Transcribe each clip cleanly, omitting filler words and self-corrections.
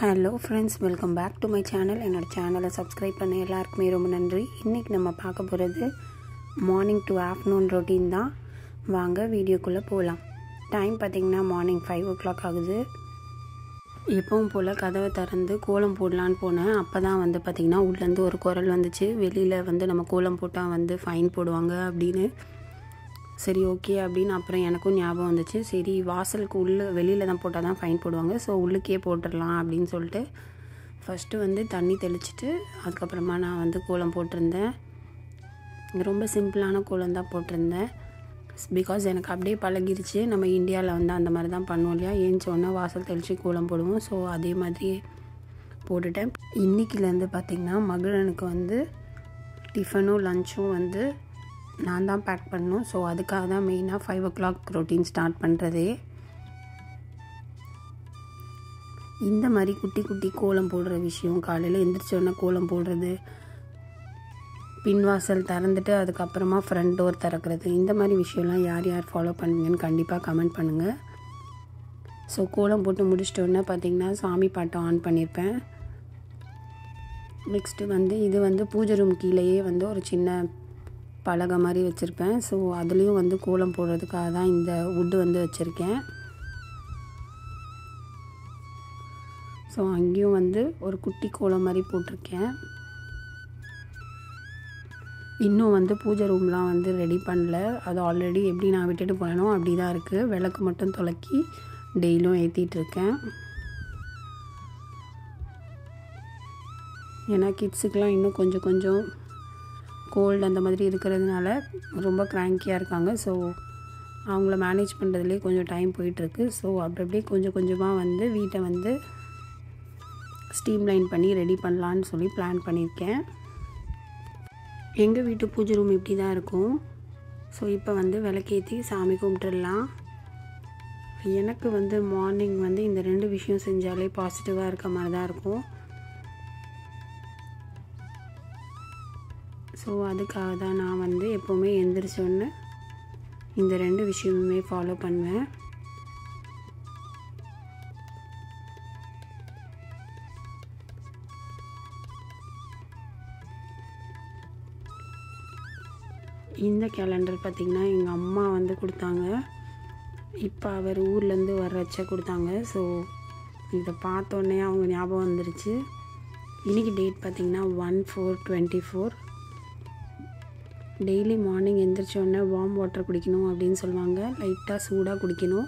Hello friends, welcome back to my channel. என்னோடய சேனலை subscribe பண்ண எல்லாருக்குமே ரொம்ப நன்றி. இன்றைக்கி நம்ம பார்க்க போகிறது மார்னிங் டு ஆஃப்டர்நூன் ரொட்டீன் தான். வாங்க வீடியோக்குள்ளே போகலாம். டைம் பார்த்திங்கன்னா மார்னிங் 5 o'clock ஆகுது. எப்பவும் போல் கதவை திறந்து கோலம் போடலான்னு போனேன். அப்போ தான் பார்த்திங்கன்னா உள்ளேருந்து ஒரு குரல் வந்துச்சு, வெளியில் நம்ம கோலம் போட்டால் ஃபைன் போடுவாங்க அப்படின்னு. சரி, ஓகே அப்படின்னு அப்புறம் எனக்கும் ஞாபகம் வந்துச்சு. சரி, வாசலுக்கு வெளியில் தான் போட்டால் தான் ஃபைன் போடுவாங்க, ஸோ உள்ளுக்கே போட்டுடலாம் அப்படின்னு சொல்லிட்டு ஃபஸ்ட்டு தண்ணி தெளிச்சிட்டு அதுக்கப்புறமா நான் கோலம் போட்டிருந்தேன். ரொம்ப சிம்பிளான கோலம் தான் போட்டிருந்தேன். பிகாஸ் எனக்கு அப்படியே பழகிருச்சு. நம்ம இந்தியாவில் அந்த மாதிரி தான் பண்ணுவோம் இல்லையா, ஏஞ்சோடனே வாசல் தெளித்து கோலம் போடுவோம். ஸோ அதே மாதிரி போட்டுட்டேன். இன்றைக்கிலேருந்து பார்த்திங்கன்னா மகிழனுக்கு டிஃபனும் லஞ்சும் நான் தான் பேக் பண்ணணும். ஸோ அதுக்காக தான் மெயினாக 5 o'clock ரொட்டீன் ஸ்டார்ட் பண்ணுறதே. இந்த மாதிரி குட்டி குட்டி கோலம் போடுற விஷயம், காலையில் எந்திரிச்சோடனே கோலம் போடுறது, பின்வாசல் திறந்துட்டு அதுக்கப்புறமா ஃப்ரண்ட் டோர் திறக்கிறது, இந்த மாதிரி விஷயம்லாம் யார் யார் ஃபாலோ பண்ணுவீங்கன்னு கண்டிப்பாக கமெண்ட் பண்ணுங்கள். ஸோ கோலம் போட்டு முடிச்சிட்டோன்னே பார்த்திங்கன்னா சாமி பாட்டை ஆன் பண்ணியிருப்பேன். நெக்ஸ்ட்டு இது பூஜை ரூம் கீழேயே ஒரு சின்ன பலகை மாதிரி வச்சுருப்பேன். ஸோ அதுலேயும் கோலம் போடுறதுக்காக தான் இந்த வுட்டு வச்சுருக்கேன். ஸோ அங்கேயும் ஒரு குட்டி கோலம் மாதிரி போட்டிருக்கேன். இன்னும் பூஜை ரூம்லாம் ரெடி பண்ணல. அது ஆல்ரெடி எப்படி நான் விட்டுட்டு போனேனோ அப்படி தான் இருக்குது. விளக்கு மட்டும் துலக்கி டெய்லியும் ஏற்றிட்டுருக்கேன். ஏன்னா கிட்ஸுக்கெலாம் இன்னும் கொஞ்சம் கோல்டு அந்த மாதிரி இருக்கிறதுனால ரொம்ப க்ராங்கியாக இருக்காங்க. ஸோ அவங்கள மேனேஜ் பண்ணுறதுலேயே கொஞ்சம் டைம் போயிட்டுருக்கு. ஸோ அப்படியே கொஞ்சமாக வீட்டை ஸ்டீம்லைன் பண்ணி ரெடி பண்ணலான்னு சொல்லி பிளான் பண்ணியிருக்கேன். எங்கள் வீட்டு பூஜை ரூம் இப்படி தான் இருக்கும். ஸோ இப்போ விளக்கேற்றி சாமி கும்பிட்டுடலாம். எனக்கு மார்னிங் இந்த 2 விஷயம் செஞ்சாலே பாசிட்டிவாக இருக்க மாதிரி தான் இருக்கும். ஸோ அதுக்காக தான் நான் எப்போவுமே எந்திரிச்சோன்னு இந்த 2 விஷயமுமே ஃபாலோ பண்ணுவேன். இந்த கேலண்டர் பார்த்திங்கன்னா எங்கள் அம்மா கொடுத்தாங்க. இப்போ அவர் ஊர்லேருந்து வர்றச்ச கொடுத்தாங்க. ஸோ இதை பார்த்தோன்னே அவங்க ஞாபகம் வந்துருச்சு. இன்றைக்கி டேட் பார்த்திங்கன்னா 1/4/24. டெய்லி மார்னிங் எந்திரிச்சோடனே வார்ம் வாட்டர் குடிக்கணும் அப்படின்னு சொல்லுவாங்க. லைட்டாக சூடாக குடிக்கணும்.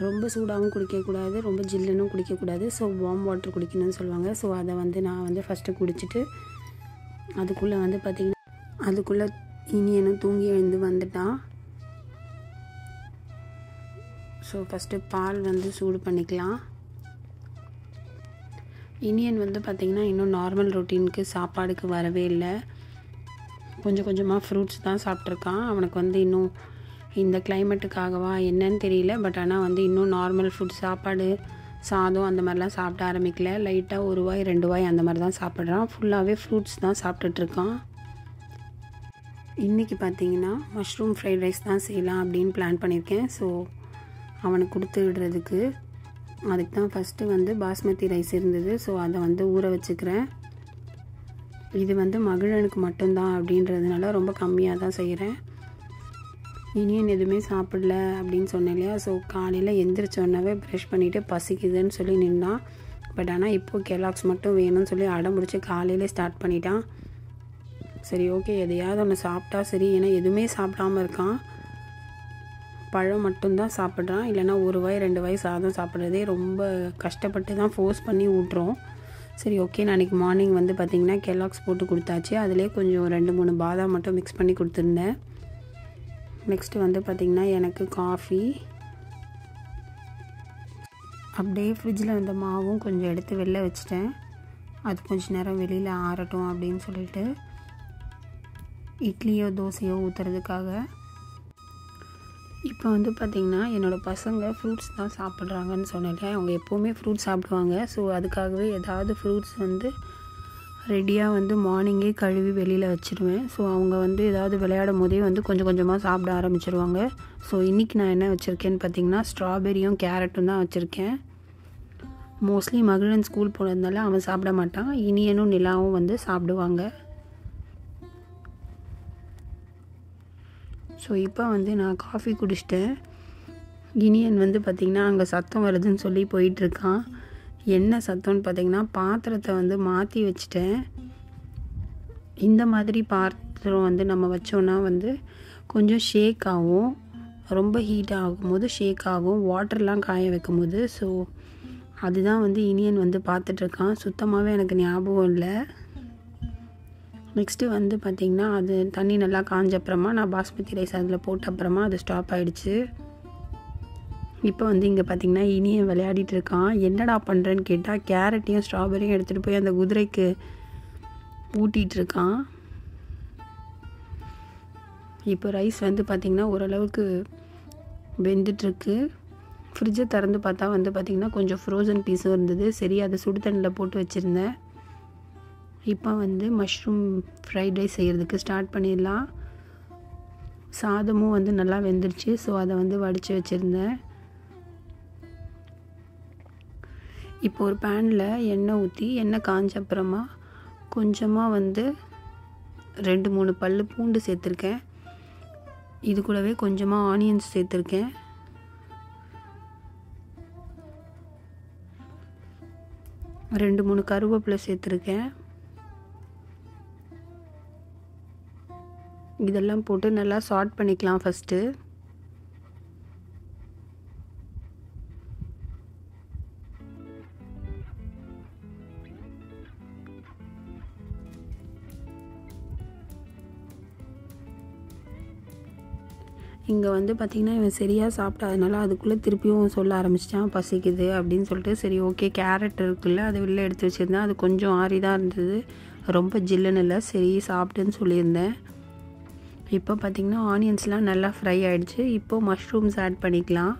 ரொம்ப சூடாகவும் குடிக்கக்கூடாது, ரொம்ப ஜில்லுன்னு குடிக்கக்கூடாது. ஸோ வார்ம் வாட்டர் குடிக்கணும்னு சொல்லுவாங்க. ஸோ அதை நான் ஃபஸ்ட்டு குடிச்சிட்டு அதுக்குள்ளே பார்த்திங்கன்னா அதுக்குள்ளே இனியனும் தூங்கி எழுந்து வந்துட்டான். ஸோ ஃபஸ்ட்டு பால் சூடு பண்ணிக்கலாம். இனியன் பார்த்திங்கன்னா இன்னும் நார்மல் ரொட்டீனுக்கு சாப்பாடுக்கு வரவே இல்லை. கொஞ்சமாக ஃப்ரூட்ஸ் தான் சாப்பிட்ருக்கான். அவனுக்கு இன்னும் இந்த கிளைமேட்டுக்காகவா என்னன்னு தெரியல. பட் ஆனால் இன்னும் நார்மல் ஃபுட் சாப்பாடு, சாதம் அந்த மாதிரிலாம் சாப்பிட ஆரம்பிக்கல. லைட்டாக 1 வாய் 2 வாய் அந்த மாதிரி தான் சாப்பிட்றான். ஃபுல்லாகவே ஃப்ரூட்ஸ் தான் சாப்பிட்டுட்ருக்கான். இன்றைக்கி பார்த்திங்கன்னா மஷ்ரூம் ஃப்ரைட் ரைஸ் தான் செய்யலாம் அப்படின்னு பிளான் பண்ணியிருக்கேன். ஸோ அவனுக்கு கொடுத்து விடுறதுக்கு அதுக்கு தான் ஃபஸ்ட்டு பாஸ்மதி ரைஸ் இருந்தது. ஸோ அதை ஊற வச்சுக்கிறேன். இது மகிழனுக்கு மட்டும்தான் அப்படின்றதுனால ரொம்ப கம்மியாக தான் செய்கிறேன். இனியன் எதுவுமே சாப்பிடல அப்படின்னு சொன்னேன் இல்லையா. ஸோ காலையில் எந்திரிச்சோன்னாவே ப்ரஷ் பண்ணிவிட்டு பசிக்குதுன்னு சொல்லி நின்னான். பட் ஆனால் இப்போது கெலாக்ஸ் மட்டும் வேணும்னு சொல்லி அடம் பிடிச்சி காலையிலே ஸ்டார்ட் பண்ணிட்டான். சரி, ஓகே, எதையாவது ஒன்று சாப்பிட்டா சரி. ஏன்னா எதுவுமே சாப்பிடாமல் இருக்கான். பழம் மட்டும்தான் சாப்பிட்றான். இல்லைனா 1 வாய் 2 வாய் சாதம் சாப்பிட்றதே ரொம்ப கஷ்டப்பட்டு தான் ஃபோர்ஸ் பண்ணி ஊட்டுறோம். சரி, ஓகே, நான் அன்றைக்கி மார்னிங் பார்த்திங்கன்னா கெலாக்ஸ் போட்டு கொடுத்தாச்சு. அதிலே கொஞ்சம் 2-3 பாதாம் மட்டும் மிக்ஸ் பண்ணி கொடுத்துருந்தேன். நெக்ஸ்ட்டு பார்த்திங்கன்னா எனக்கு காஃபி. அப்படியே ஃப்ரிட்ஜில் மாவும் கொஞ்சம் எடுத்து வெளில வச்சுட்டேன். அது கொஞ்சம் நேரம் வெளியில் ஆறட்டும் அப்படின்னு சொல்லிட்டு இட்லியோ தோசையோ ஊற்றுறதுக்காக. இப்போ பார்த்திங்கன்னா என்னோடய பசங்க ஃப்ரூட்ஸ் தான் சாப்பிட்றாங்கன்னு சொன்னேன். அவங்க எப்போவுமே ஃப்ரூட்ஸ் சாப்பிடுவாங்க. ஸோ அதுக்காகவே ஏதாவது ஃப்ரூட்ஸ் ரெடியாக மார்னிங்கே கழுவி வெளியில் வச்சுருவேன். ஸோ அவங்க ஏதாவது விளையாடும் போதே கொஞ்சமாக சாப்பிட ஆரம்பிச்சிருவாங்க. ஸோ இன்றைக்கி நான் என்ன வச்சுருக்கேன்னு பார்த்திங்கன்னா ஸ்ட்ராபெரியும் கேரட்டும் தான் வச்சுருக்கேன். மோஸ்ட்லி மகிழன் ஸ்கூல் போனதுனால அவன் சாப்பிட மாட்டான். இனியனும் நிலாவும் வந்து சாப்பிடுவாங்க. ஸோ இப்போ வந்து நான் காஃபி குடிச்சிட்டேன். இனியன் வந்து பார்த்திங்கன்னா அங்கே சத்தம் வருதுன்னு சொல்லி போயிட்டுருக்கான். என்ன சத்தம்னு பார்த்திங்கன்னா பாத்திரத்தை வந்து மாற்றி வச்சுட்டேன். இந்த மாதிரி பாத்திரம் வந்து நம்ம வச்சோன்னா வந்து கொஞ்சம் ஷேக் ஆகும். ரொம்ப ஹீட் ஆகும்போது ஷேக் ஆகும், வாட்டர்லாம் காய வைக்கும் போது. ஸோ அதுதான் வந்து இனியன் வந்து பார்த்துட்ருக்கான். சுத்தமாகவே எனக்கு ஞாபகம் இல்லை. நெக்ஸ்ட்டு வந்து பார்த்திங்கன்னா அது தண்ணி நல்லா காஞ்சப்புறமா நான் பாஸ்மதி ரைஸ் அதில் போட்ட அப்புறமா அது ஸ்டாப் ஆகிடுச்சு. இப்போ வந்து இங்கே பார்த்திங்கன்னா இனியன் விளையாடிட்டு இருக்கான். என்னடா பண்ணுறேன்னு கேட்டால் கேரட்டையும் ஸ்ட்ராபெரியும் எடுத்துகிட்டு போய் அந்த குதிரைக்கு ஊட்டிகிட்ருக்கான். இப்போ ரைஸ் வந்து பார்த்திங்கன்னா ஓரளவுக்கு வெந்துட்டுருக்கு. ஃப்ரிட்ஜை திறந்து பார்த்தா வந்து பார்த்திங்கன்னா கொஞ்சம் ஃப்ரோசன் பீஸும் இருந்தது. சரி, அதை சுடு தண்ணியில் போட்டு வச்சுருந்தேன். இப்போ வந்து மஷ்ரூம் ஃப்ரைட் ரைஸ் செய்கிறதுக்கு ஸ்டார்ட் பண்ணிடலாம். சாதமும் வந்து நல்லா வெந்துருச்சு. ஸோ அதை வந்து வடித்து வச்சுருந்தேன். இப்போ ஒரு பேனில் எண்ணெய் ஊற்றி எண்ணெய் காஞ்ச அப்புறமா கொஞ்சமாக வந்து 2-3 பல் பூண்டு சேர்த்துருக்கேன். இது கூடவே கொஞ்சமாக ஆனியன்ஸ் சேர்த்துருக்கேன். ரெண்டு 3 கருவேப்பிலை சேர்த்துருக்கேன். இதெல்லாம் போட்டு நல்லா சாட் பண்ணிக்கலாம் ஃபஸ்ட்டு. இங்கே வந்து பார்த்திங்கன்னா இவன் சரியாக சாப்பிடாதனால அதுக்குள்ளே திருப்பியும் சொல்ல ஆரம்பிச்சிட்டான் பசிக்குது அப்படின்னு சொல்லிட்டு. சரி ஓகே, கேரட் இருக்குல்ல அதை வெளில எடுத்து வச்சுருந்தேன். அது கொஞ்சம் ஆறி தான் இருந்தது, ரொம்ப ஜில்லுன்னு இல்லை. சரி சாப்பிட்டுன்னு சொல்லியிருந்தேன். இப்போ பார்த்திங்கன்னா ஆனியன்ஸ்லாம் நல்லா ஃப்ரை ஆகிடுச்சு. இப்போது மஷ்ரூம்ஸ் ஆட் பண்ணிக்கலாம்.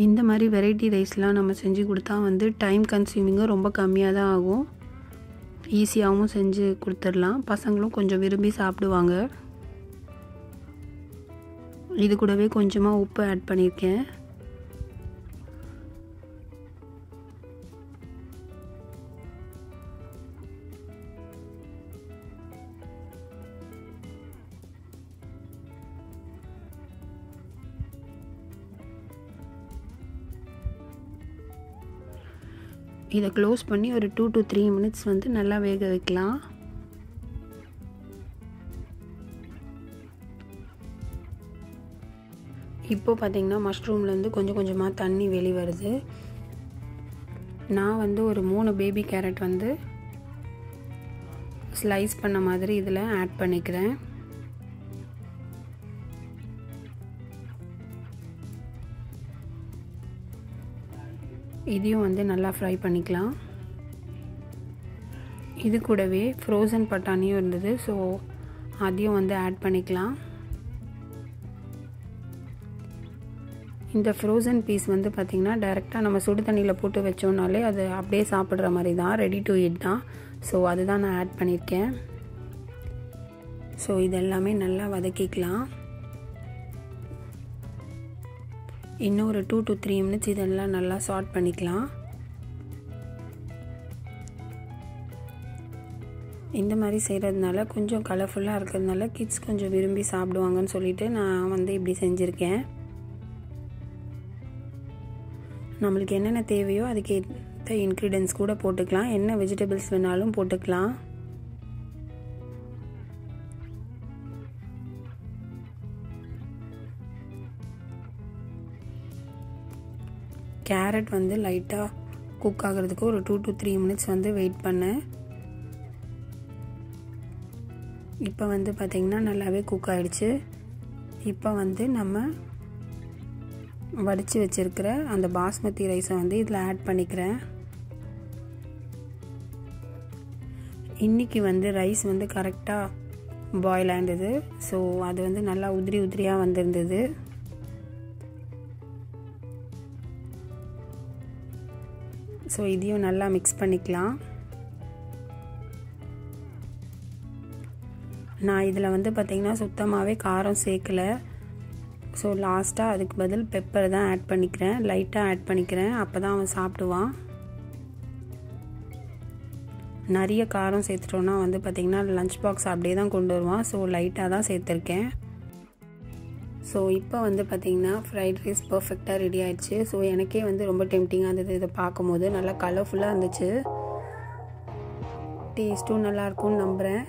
இந்த மாதிரி வெரைட்டி ரைஸ்லாம் நம்ம செஞ்சு கொடுத்தா வந்து டைம் கன்சியூமிங்கும் ரொம்ப கம்மியாக தான் ஆகும். ஈஸியாகவும் செஞ்சு கொடுத்துடலாம். பசங்களும் கொஞ்சம் விரும்பி சாப்பிடுவாங்க. இது கூடவே கொஞ்சமாக உப்பு ஆட் பண்ணியிருக்கேன். இதை க்ளோஸ் பண்ணி ஒரு 2 to 3 minutes வந்து நல்லா வேக வைக்கலாம். இப்போ பார்த்திங்கன்னா மஷ்ரூம்லேருந்து கொஞ்சம் கொஞ்சமாக தண்ணி வெளி வருது. நான் வந்து ஒரு 3 பேபி கேரட் வந்து ஸ்லைஸ் பண்ண மாதிரி இதில் ஆட் பண்ணிக்கிறேன். இதையும் வந்து நல்லா ஃப்ரை பண்ணிக்கலாம். இது கூடவே ஃப்ரோசன் பட்டாணியும் இருந்தது. ஸோ அதையும் வந்து ஆட் பண்ணிக்கலாம். இந்த ஃப்ரோசன் பீஸ் வந்து பார்த்திங்கன்னா டைரெக்டாக நம்ம சுடு தண்ணியில் போட்டு வச்சோம்னாலே அது அப்படியே சாப்பிட்ற மாதிரி தான், ரெடி டு ஈட் தான். ஸோ அதுதான் நான் ஆட் பண்ணியிருக்கேன். ஸோ இதெல்லாமே நல்லா வதக்கிக்கலாம். இன்னும் ஒரு 2 to 3 minutes இதெல்லாம் நல்லா சாட் பண்ணிக்கலாம். இந்த மாதிரி செய்கிறதுனால கொஞ்சம் கலர்ஃபுல்லாக இருக்கிறதுனால கிட்ஸ் கொஞ்சம் விரும்பி சாப்பிடுவாங்கன்னு சொல்லிட்டு நான் வந்து இப்படி செஞ்சுருக்கேன். நம்மளுக்கு என்னென்ன தேவையோ அதுக்கேற்ற இன்க்ரீடியன்ஸ் கூட போட்டுக்கலாம். என்ன வெஜிடபிள்ஸ் வேணாலும் போட்டுக்கலாம். கேரட் வந்து லைட்டாக குக் ஆகிறதுக்கு ஒரு 2 to 3 minutes வந்து வெயிட் பண்ணேன். இப்போ வந்து பார்த்திங்கன்னா நல்லாவே குக் ஆகிடுச்சு. இப்போ வந்து நம்ம வடித்து வச்சுருக்கிற அந்த பாஸ்மதி ரைஸை வந்து இதில் ஆட் பண்ணிக்கிறேன். இன்றைக்கி வந்து ரைஸ் வந்து கரெக்டாக பாயில் ஆகிடுது. ஸோ அது வந்து நல்லா உதிரி உதிரியாக வந்திருந்தது. ஸோ இதையும் நல்லா மிக்ஸ் பண்ணிக்கலாம். நான் இதில் வந்து பார்த்திங்கன்னா சுத்தமாகவே காரம் சேர்க்கலை. ஸோ லாஸ்ட்டாக அதுக்கு பதில் பெப்பர் தான் ஆட் பண்ணிக்கிறேன், லைட்டாக ஆட் பண்ணிக்கிறேன். அப்போ தான் அவன் சாப்பிடுவான். நிறைய காரம் சேர்த்துட்டோன்னா வந்து பார்த்திங்கன்னா லஞ்ச் பாக்ஸ் அப்படியே தான் கொண்டு வருவான். ஸோ லைட்டாக தான் சேர்த்துருக்கேன். ஸோ இப்போ வந்து பார்த்திங்கன்னா ஃப்ரைட் ரைஸ் பர்ஃபெக்டாக ரெடி ஆகிடுச்சு. ஸோ எனக்கே வந்து ரொம்ப டெம்டிங்காக இருந்தது. இதை பார்க்கும்போது நல்லா கலர்ஃபுல்லாக இருந்துச்சு. டேஸ்ட்டும் நல்லாயிருக்கும்னு நம்புகிறேன்.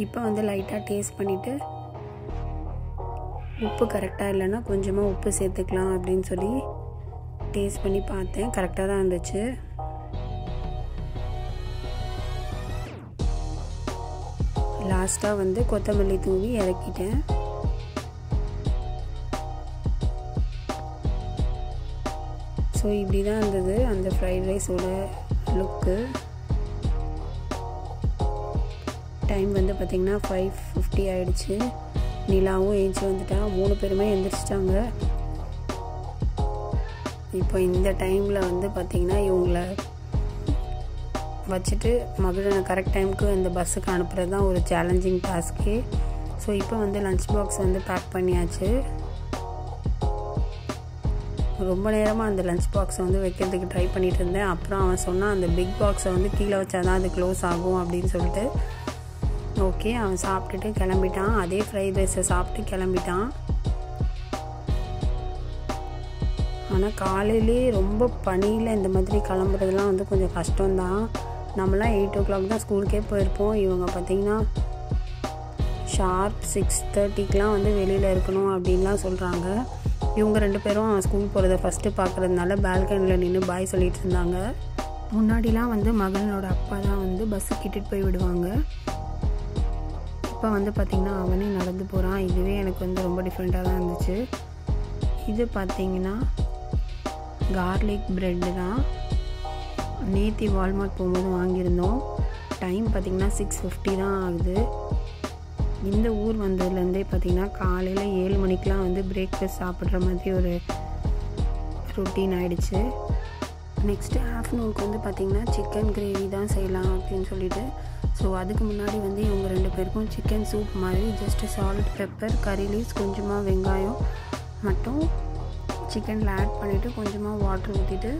இப்போ வந்து லைட்டாக டேஸ்ட் பண்ணிவிட்டு உப்பு கரெக்டாக இல்லைன்னா கொஞ்சமாக உப்பு சேர்த்துக்கலாம் அப்படின்னு சொல்லி டேஸ்ட் பண்ணி பார்த்தேன். கரெக்டாக தான் இருந்துச்சு. லாஸ்ட்டாக வந்து கொத்தமல்லி தூவி இறக்கிட்டேன். ஸோ இப்படி தான் இருந்தது அந்த ஃப்ரைட் ரைஸோட லுக்கு. டைம் வந்து பார்த்திங்கன்னா 5:50 ஆகிடுச்சு. நிலாவும் ஏஞ்சி வந்துட்டா. 3 பேருமே எழுந்திரிச்சிட்டாங்க. இப்போ இந்த டைமில் வந்து பார்த்திங்கன்னா இவங்கள வச்சுட்டு மகிழனை கரெக்ட் டைமுக்கு இந்த பஸ்ஸுக்கு அனுப்புகிறது தான் ஒரு சேலஞ்சிங் டாஸ்க்கு. ஸோ இப்போ வந்து லஞ்ச் பாக்ஸ் வந்து பேக் பண்ணியாச்சு. ரொம்ப நேரமாக அந்த லஞ்ச் பாக்ஸை வந்து வைக்கிறதுக்கு ட்ரை பண்ணிகிட்டு இருந்தேன். அப்புறம் அவன் சொன்னான் அந்த பிக் பாக்ஸை வந்து கீழே வச்சா தான் அது க்ளோஸ் ஆகும் அப்படின்னு சொல்லிட்டு. ஓகே, அவன் சாப்பிட்டுட்டு கிளம்பிட்டான். அதே ஃப்ரைட் ரைஸை சாப்பிட்டு கிளம்பிட்டான். ஆனால் காலையிலே ரொம்ப பனியில் இந்த மாதிரி கிளம்புறதுலாம் வந்து கொஞ்சம் கஷ்டம்தான். நம்மளாம் 8 o'clock தான் ஸ்கூலுக்கே போயிருப்போம். இவங்க பார்த்திங்கன்னா ஷார்ப் 6:30க்கெலாம் வந்து வெளியில் இருக்கணும் அப்படின்லாம் சொல்கிறாங்க. இவங்க 2 பேரும் ஸ்கூல் போகிறத ஃபஸ்ட்டு பார்க்குறதுனால பால்கனியில் நின்று பாய் சொல்லிகிட்டு இருந்தாங்க. முன்னாடிலாம் வந்து மகனோட அப்பா தான் வந்து பஸ்ஸு கிட்டிட்டு போய் விடுவாங்க. இப்போ வந்து பார்த்திங்கன்னா அவனே நடந்து போகிறான். இதுவே எனக்கு வந்து ரொம்ப டிஃப்ரெண்ட்டாக தான் இருந்துச்சு. இது பார்த்திங்கன்னா கார்லிக் ப்ரெட்டு தான். நேற்று வால்மார்ட் போகும்போது வாங்கியிருந்தோம். டைம் பார்த்திங்கன்னா 6:50 தான் ஆகுது. இந்த ஊர் வந்ததுலேருந்தே பார்த்திங்கன்னா காலையில் 7 மணிக்கெலாம் வந்து பிரேக்ஃபாஸ்ட் சாப்பிட்ற மாதிரி ஒரு ரொட்டீன் ஆகிடுச்சு. நெக்ஸ்ட்டு ஆஃப்டர்நூனுக்கு வந்து பார்த்திங்கன்னா சிக்கன் கிரேவி தான் செய்யலாம் அப்படின்னு சொல்லிட்டு. ஸோ அதுக்கு முன்னாடி வந்து இவங்க 2 பேருக்கும் சிக்கன் சூப் மாதிரி ஜஸ்ட்டு சால்ட், பெப்பர், கறி லீவ்ஸ், கொஞ்சமாக வெங்காயம் மட்டும் சிக்கனில் ஆட் பண்ணிவிட்டு கொஞ்சமாக வாட்டர் ஊற்றிட்டு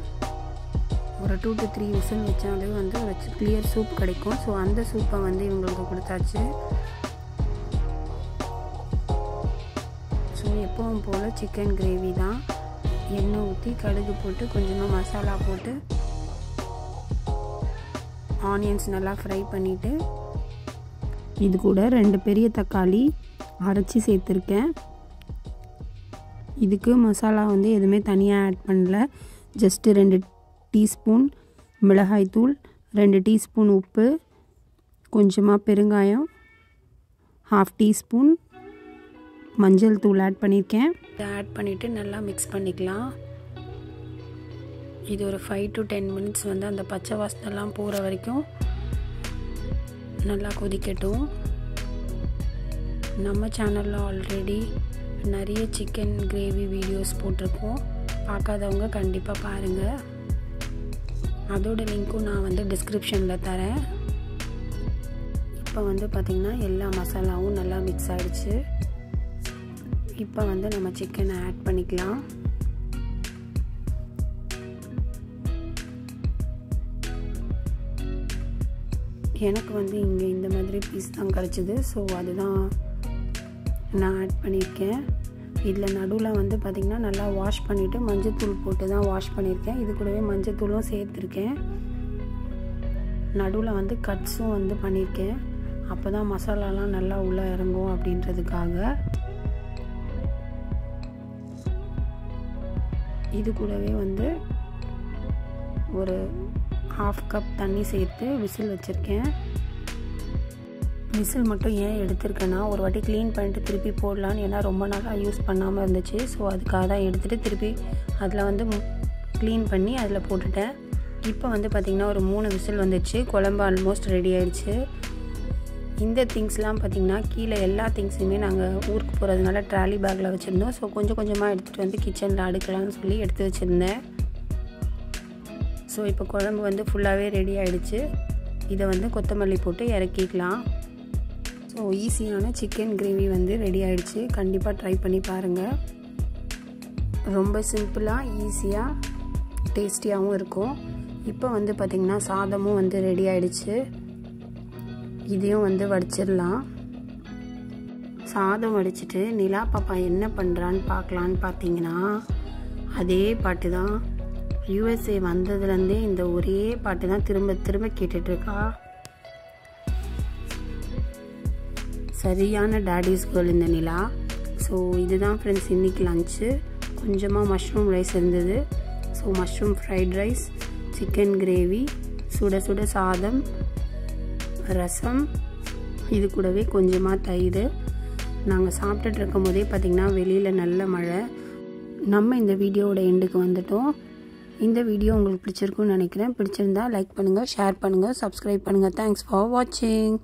ஒரு 2 to 3 விசில் வச்சாலே வந்து ஒரு கிளியர் சூப் கிடைக்கும். ஸோ அந்த சூப்பை வந்து இவங்களுக்கு கொடுத்தாச்சு. ஸோ எப்பவும் போல் சிக்கன் கிரேவி தான். எண்ணெய் ஊற்றி கடுகு போட்டு கொஞ்சமாக மசாலா போட்டு ஆனியன்ஸ் நல்லா ஃப்ரை பண்ணிவிட்டு இது கூட 2 பெரிய தக்காளி அரைச்சி சேர்த்துருக்கேன். இதுக்கு மசாலா வந்து எதுவுமே தனியாக ஆட் பண்ணல. ஜஸ்ட்டு 2 டீஸ்பூன் மிளகாய்த்தூள், 2 டீஸ்பூன் உப்பு, கொஞ்சமாக பெருங்காயம், 1/2 டீஸ்பூன் மஞ்சள் தூள் ஆட் பண்ணியிருக்கேன். இதை ஆட் பண்ணிவிட்டு நல்லா மிக்ஸ் பண்ணிக்கலாம். இது ஒரு 5 to 10 minutes வந்து அந்த பச்சை வாசனைலாம் போகிற வரைக்கும் நல்லா கொதிக்கட்டும். நம்ம சேனலில் ஆல்ரெடி நிறைய சிக்கன் கிரேவி வீடியோஸ் போட்டிருக்கோம். பார்க்காதவங்க கண்டிப்பாக பாருங்கள். அதோட லிங்க்கும் நான் வந்து டிஸ்கிரிப்ஷனில் தரேன். இப்போ வந்து பார்த்திங்கன்னா எல்லா மசாலாவும் நல்லா மிக்ஸ் ஆகிடுச்சு. இப்போ வந்து நம்ம சிக்கனை ஆட் பண்ணிக்கலாம். எனக்கு வந்து இங்கே இந்த மாதிரி பீஸ் தான் கிடச்சிது. ஸோ அதுதான் நான் ஆட் பண்ணியிருக்கேன். இதில் நடுவில் வந்து பார்த்திங்கன்னா நல்லா வாஷ் பண்ணிவிட்டு மஞ்சத்தூள் போட்டு தான் வாஷ் பண்ணியிருக்கேன். இது கூடவே மஞ்சத்தூளும் சேர்த்துருக்கேன். நடுவில் வந்து கட்ஸும் வந்து பண்ணியிருக்கேன். அப்போ தான் மசாலாலாம் நல்லா உள்ளே இறங்கும் அப்படின்றதுக்காக. இது கூடவே வந்து ஒரு 1/2 கப் தண்ணி சேர்த்து விசில் வச்சுருக்கேன். விசில் மட்டும் ஏன் எடுத்திருக்கேன்னா ஒரு வாட்டி க்ளீன் பண்ணிட்டு திருப்பி போடலான்னு, ஏன்னா ரொம்ப நாளாக யூஸ் பண்ணாமல் இருந்துச்சு. ஸோ அதுக்காக தான் எடுத்துகிட்டு திருப்பி அதில் வந்து க்ளீன் பண்ணி அதில் போட்டுட்டேன். இப்போ வந்து பார்த்திங்கன்னா ஒரு 3 விசில் வந்துடுச்சு. குழம்பு ஆல்மோஸ்ட் ரெடி ஆகிடுச்சு. இந்த திங்ஸ்லாம் பார்த்திங்கன்னா கீழே எல்லா திங்ஸுமே நாங்கள் ஊருக்கு போகிறதுனால ட்ராலி பேக்கில் வச்சுருந்தோம். ஸோ கொஞ்சம் கொஞ்சமாக எடுத்துகிட்டு வந்து கிச்சனில் அடுக்கலாம்னு சொல்லி எடுத்து வச்சுருந்தேன். ஸோ இப்போ குழம்பு வந்து ஃபுல்லாகவே ரெடி ஆகிடுச்சு. இதை வந்து கொத்தமல்லி போட்டு இறக்கிக்கலாம். ஸோ ஈஸியான சிக்கன் கிரேவி வந்து ரெடி ஆகிடுச்சு. கண்டிப்பாக ட்ரை பண்ணி பாருங்கள். ரொம்ப சிம்பிளாக ஈஸியாக டேஸ்டியாகவும் இருக்கும். இப்போ வந்து பார்த்திங்கன்னா சாதமும் வந்து ரெடி ஆகிடுச்சு. இதையும் வந்து வடிச்சிடலாம். சாதம் வடிச்சிட்டு நிலா பாப்பா என்ன பண்ணுறான்னு பார்க்கலான்னு பார்த்தீங்கன்னா அதே பாட்டு தான். யூஎஸ்ஏ வந்ததுலேருந்தே இந்த ஒரே பாட்டு தான் திரும்ப திரும்ப கேட்டுட்ருக்கா. சரியான டேடிஸ் கேர்ள் இந்த நிலா. ஸோ இதுதான் ஃப்ரெண்ட்ஸ் இன்றைக்கி லன்ச்சு. கொஞ்சமாக மஷ்ரூம் ரைஸ் இருந்தது. So mushroom fried rice, chicken gravy, சுட சுட சாதம், ரசம், இது கூடவே கொஞ்சமாக தயிர். நாங்கள் சாப்பிட்டுட்டு இருக்கும் போதே பார்த்திங்கன்னா வெளியில் நல்ல மழை. நம்ம இந்த வீடியோவோட எண்டுக்கு வந்துட்டோம். இந்த வீடியோ உங்களுக்கு பிடிச்சிருக்குன்னு நினைக்கிறேன். பிடிச்சிருந்தா லைக் பண்ணுங்கள், ஷேர் பண்ணுங்கள், சப்ஸ்கிரைப் பண்ணுங்கள். தேங்க்ஸ் ஃபார் வாட்சிங்.